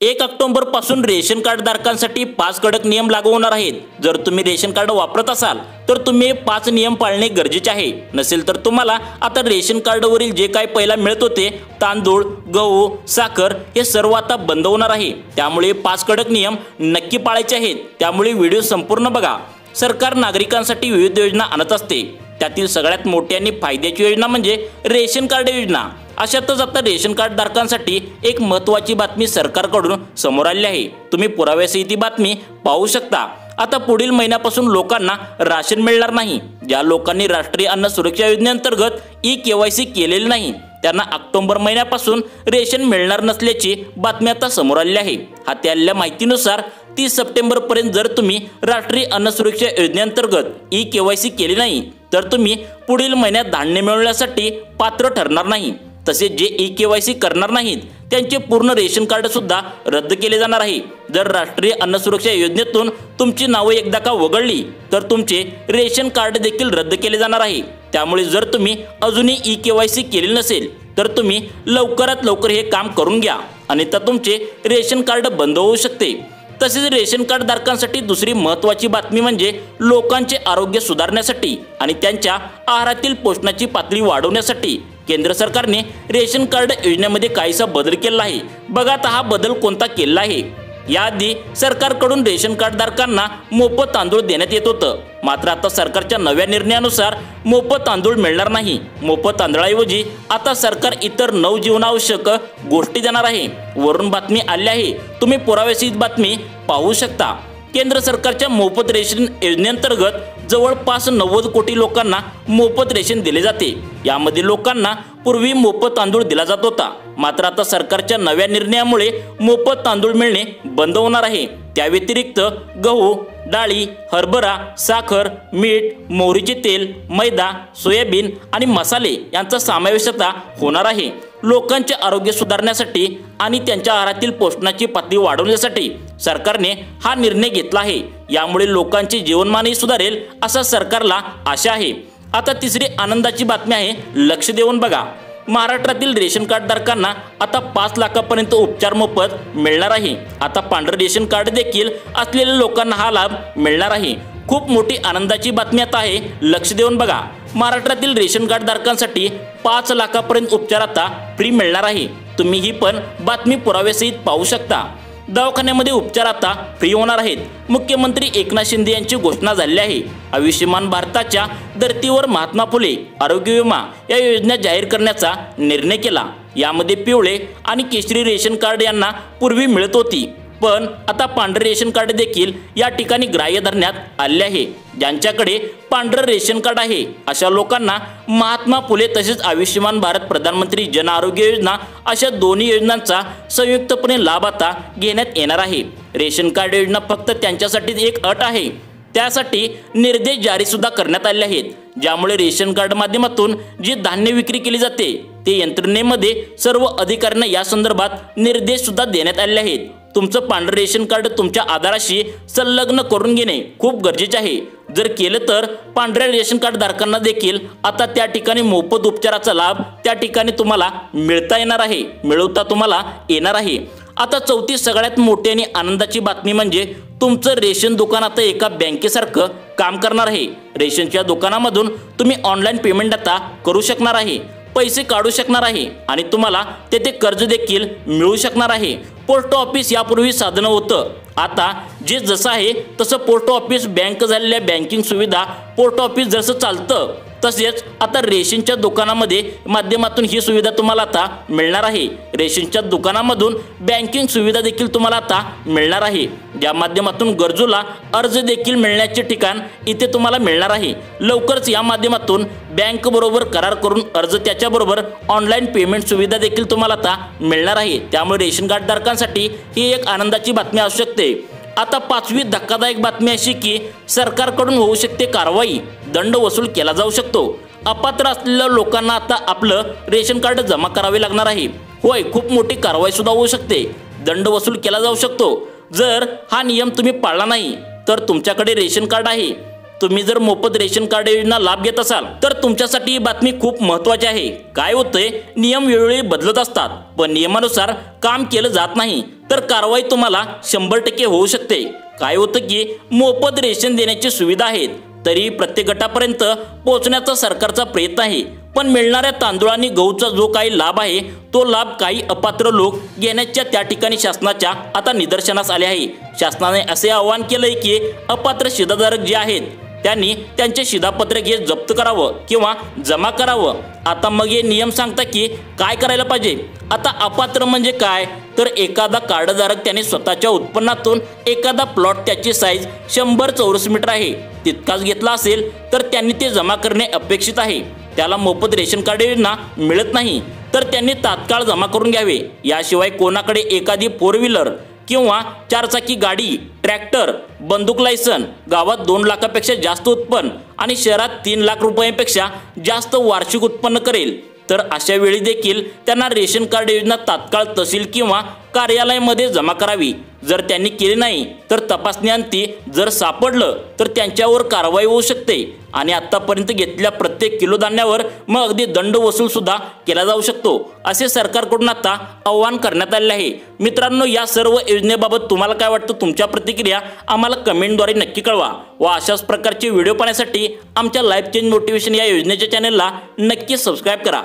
1 October पासून ration card धारकांसाठी 5 कडक नियम लागू होणार आहेत। जर तुम्ही रेशन कार्ड वापरत असाल तर तुम्ही 5 नियम पाळणे गरजेचे आहे। नसेल तर तुम्हाला आता रेशन कार्डवरील जे काही पहिला मिळत होते तांदूळ, गहू, साखर हे सर्व आता बंद होणार आहे। त्यामुळे 5 कडक नियम नक्की पाळायचे आहेत। त्यामुळे व्हिडिओ संपूर्ण बघा। सरकार नागरिकांसाठी विविध योजना आणत असते। त्यातील सगळ्यात मोठी आणि फायद्याची योजना म्हणजे रेशन कार्ड योजना। अशातच आता रेशन कार्ड धारकांसाठी एक महत्त्वाची बातमी सरकारकडून समोर आली आहे। तुम्ही पुराव्यासहित ही बातमी पाहू शकता। आता पुढील महिन्यापासून लोकांना राशन मिळणार नाही। ज्या लोकांनी राष्ट्रीय अन्न सुरक्षा योजनेअंतर्गत ई-केवायसी केलेले नाही त्यांना ऑक्टोबर महिन्यापासून रेशन मिळणार नसल्याची बातमी आता समोर आली आहे। हाती आलेल्या माहितीनुसार 30 सप्टेंबर पर्यंत जर तुम्ही राष्ट्रीय अन्न सुरक्षा योजनेअंतर्गत ई-केवायसी केली नाही तर तुम्ही पुढील महिन्यात धान्य मिळवण्यासाठी पात्र ठरणार नाही। तसेच जे ई-केवायसी करणार नाहीत त्यांचे पूर्ण रेशन कार्ड सुद्धा रद्द केले जाणार आहे। जर राष्ट्रीय अन्न सुरक्षा योजनेतून तुमची नावे एकदा का वगळली तर तुमचे रेशन कार्ड देखील रद्द केले जाणार आहे। त्यामुळे जर तुम्ही अजूनही ई-केवायसी केली नसेल तर तुम्ही लवकरात लवकर हे काम करून घ्या, अन्यथा तुमचे रेशन कार्ड बंद होऊ शकते। तसेच रेशन कार्ड धारकांसाठी दुसरी महत्त्वाची बातमी म्हणजे लोकांचे आरोग्य सुधारण्यासाठी आणि त्यांच्या आहारातील पोषणाची पातळी वाढवण्यासाठी केंद्र सरकारने रेशन कार्ड योजनेमध्ये काहीसा बदल केला आहे। बघा आता हा बदल कोणता केला आहे। याआधी सरकारकडून रेशन कार्ड धारकांना मोफत तांदूळ देण्यात येत होतं, मात्र आता सरकारच्या नव्या निर्णयानुसार मोफत तांदूळ मिळणार नाही। मोफत तांदळाऐवजी आता सरकार इतर 9 जीवनावश्यक गोष्टी देणार आहे। वरून बातमी आली आहे, तुम्ही पुराव्यासहित बातमी पाहू शकता। केंद्र सरकारच्या मोफत रेशन योजनेअंतर्गत जवळपास 90 कोटी लोकांना मोफत रेशन दिले जाते। यामध्ये लोकांना पूर्वी मोफत तांदूळ दिला जात होता, मात्र आता सरकारच्या नव्या निर्णयामुळे मोफत तांदूळ मिळणे बंद होणार आहे। त्या व्यतिरिक्त गहू, डाळी, हरभरा, साखर, मीठ, मोहरीचे तेल, मैदा, सोयाबीन आणि मसाले यांचा समावेश आता होणार आहे। लोकांचे आरोग्य सुधारण्यासाठी आणि त्यांच्या आहारातील पोषणाची पातळी वाढवण्यासाठी सरकारने हा निर्णय घेतला आहे। यामुळे लोकांचे जीवनमानही सुधारेल असा सरकारला आशा आहे। आता तिसरी आनंदाची बातमी आहे, लक्ष देऊन बघा। महाराष्ट्रातील रेशन कार्ड धारकांना आता 5 लाखापर्यंत उपचार मोफत मिळणार आहे। आता पांढरे रेशन कार्ड देखील असलेल्या लोकांना हा लाभ मिळणार आहे। खूप मोठी आनंदाची बातमी आता आहे, लक्ष देऊन बघा। महाराष्ट्रातील रेशन कार्ड धारकांसाठी 5 लाखापर्यंत उपचार आता फ्री मिळणार आहे। तुम्ही ही पण बातमी पुराव्यासहित पाहू शकता। दवाखान्यामध्ये उपचार आता फ्री होणार आहेत। मुख्यमंत्री एकनाथ शिंदे यांची घोषणा झाली आहे। आयुष्यमान भारताच्या धर्तीवर महात्मा फुले आरोग्य विमा या योजना जाहीर करण्याचा निर्णय केला। यामध्ये पिवळे आणि केशरी रेशन कार्ड यांना पूर्वी मिळत होती, पण आता पांढरे रेशन कार्ड देखील या ठिकाणी ग्राह्य धरण्यात आले आहे। ज्यांच्याकडे पांढरे रेशन कार्ड आहे अशा लोकांना महात्मा फुले तसेच आयुष्यमान भारत प्रधानमंत्री जन आरोग्य योजना अशा दोन्ही योजनांचा संयुक्तपणे लाभ आता घेण्यात येणार आहे। रेशन कार्ड योजना फक्त त्यांच्यासाठी एक अट आहे, त्यासाठी निर्देश जारी सुद्धा करण्यात आले आहेत, ज्यामुळे रेशन कार्ड माध्यमातून जी धान्य विक्री केली जाते ते यंत्रणेमध्ये सर्व अधिकाऱ्यांना या संदर्भात निर्देश सुद्धा देण्यात आले आहेत। तुमचं पांढरे रेशन कार्ड तुमच्या आधाराशी संलग्न करून घेणे खूप गरजेचे आहे। जर केलं तर पांढऱ्या रेशन कार्ड धारकांना देखील आता त्या ठिकाणी मोफत उपचाराचा लाभ त्या ठिकाणी तुम्हाला मिळवता तुम्हाला येणार आहे। आता चौथी सगळ्यात मोठी आणि आनंदाची बातमी म्हणजे तुमचं रेशन दुकान आता एका बँकेसारखं काम करणार आहे। रेशनच्या दुकानामधून तुम्ही ऑनलाईन पेमेंट आता करू शकणार आहे, पैसे काढू शकणार आहे आणि तुम्हाला तेथे कर्ज देखील मिळू शकणार आहे। पोस्ट ऑफिस यापूर्वी साधनं होतं, आता जे जसं आहे तसं पोस्ट ऑफिस बँक झालेल्या बँकिंग सुविधा पोस्ट ऑफिस जसं चालतं तसेच आता रेशनच्या दुकानामध्ये माध्यमातून ही सुविधा तुम्हाला आता मिळणार आहे। रेशनच्या दुकानामधून बँकिंग सुविधा देखील तुम्हाला आता मिळणार आहे, ज्या माध्यमातून गरजूला अर्ज देखील मिळण्याचे ठिकाण इथे तुम्हाला मिळणार आहे। लवकरच या माध्यमातून बँक बरोबर करार करून अर्ज त्याच्याबरोबर ऑनलाईन पेमेंट सुविधा देखील तुम्हाला आता मिळणार आहे। त्यामुळे रेशन कार्ड धारकांसाठी ही एक आनंदाची बातमी असू शकते। आता 5वी धक्कादायक बातमी अशी की सरकारकडून होऊ शकते कारवाई, दंड वसूल केला जाऊ शकतो। अपात्र असलेल्या लोकांना आता आपलं रेशन कार्ड जमा करावे लागणार आहे। होय, खूप मोठी कारवाई सुद्धा होऊ शकते, दंड वसूल केला जाऊ शकतो। जर हा नियम तुम्ही पाळला नाही तर तुमच्याकडे रेशन कार्ड आहे तुम्ही जर मोफत रेशन कार्ड योजना लाभ घेत असाल तर तुमच्यासाठी ही बातमी खूप महत्त्वाची आहे। काय होतंय, नियम वेळोवेळी बदलत असतात, पण नियमानुसार काम केलं जात नाही तर कारवाई तुम्हाला 100% होऊ शकते। काय होतं की मोफत रेशन देण्याची सुविधा आहेत तरी प्रत्येक गटापर्यंत पोहोचण्याचा सरकारचा प्रयत्न आहे, पण मिळणाऱ्या तांदूळ आणि गहूचा जो काही लाभ आहे तो लाभ काही अपात्र लोक घेण्याच्या त्या ठिकाणी शासनाच्या आता निदर्शनास आले आहे। शासनाने असे आवाहन केलंय की अपात्र शिधाधारक जे आहेत त्यांनी त्यांचे शिधापत्रक हे जप्त करावं किंवा जमा करावं। आता मग हे नियम सांगता की काय करायला पाहिजे। आता अपात्र म्हणजे काय, तर एखादा कार्डधारक त्याने स्वतःच्या उत्पन्नातून एखादा प्लॉट त्याची साईज 100 चौरस मीटर आहे तितकाच घेतला असेल तर त्यांनी ते जमा करणे अपेक्षित आहे। त्याला मोफत रेशन कार्ड योजना मिळत नाही तर त्यांनी तात्काळ जमा करून घ्यावे। याशिवाय कोणाकडे एखादी 4 व्हीलर किंवा 4 चाकी गाडी, ट्रॅक्टर, बंदूक लायसन, गावात 2 लाखापेक्षा जास्त उत्पन्न आणि शहरात 3 लाख रुपयांपेक्षा जास्त वार्षिक उत्पन्न करेल तर अशा वेळी देखील त्यांना रेशन कार्ड योजना तात्काळ तहसील किंवा कार्यालयामध्ये जमा करावी। जर त्यांनी केले नाही तर तपासणीअंती जर सापडलं तर त्यांच्यावर कारवाई होऊ शकते आणि आतापर्यंत घेतलेल्या प्रत्येक किलो धान्यावर मग अगदी दंड वसूल सुद्धा केला जाऊ शकतो, असे सरकारकडून आता आवाहन करण्यात आले आहे। मित्रांनो, या सर्व योजनेबाबत तुम्हाला काय वाटतं, तुमच्या प्रतिक्रिया आम्हाला कमेंटद्वारे नक्की कळवा व अशाच प्रकारचे व्हिडिओ पाहण्यासाठी आमच्या लाईफ चेंज मोटिवेशन या योजनेच्या चॅनलला नक्की सबस्क्राईब करा।